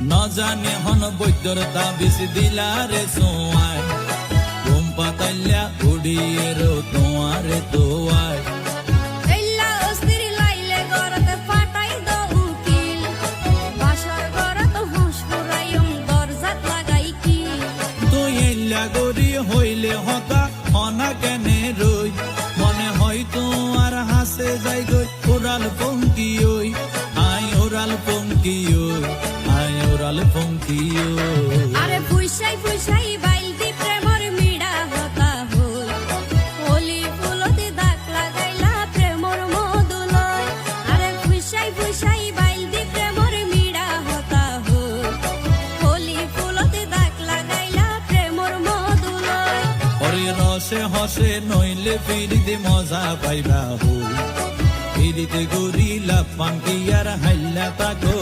ন জানি হন বৈদ্যর তাবিজ দিলারে সোয়ায় ঘুম পাতাইলা উড়িয়ে রো তোমারে তোয়ায় গরি হইলে হতা হনা কেনে রই মনে হয় তোমার হাসে যাই গই ওরাল পঙ্কি ওই আই ওরাল পঙ্কি ওই আই ওরাল পঙ্কি ওই আরে ফুইসাই ফুইসাই বাইলতি প্রেমর মিড়া হতা হই হোলি ফুলতে দাগ লাগাইলা প্রেমর মধুলয় আরে ফুইসাই ফুইসাই বাইলতি প্রেমর মিড়া হতা হই হোলি ফুলতে দাগ লাগাইলা প্রেমর মধুলয় ওরে রসে হসে নইলে ফিরিতে মজা পাইবা হই ফিরিতে গরিলা পাঙ্কি আর হাইলা তাকো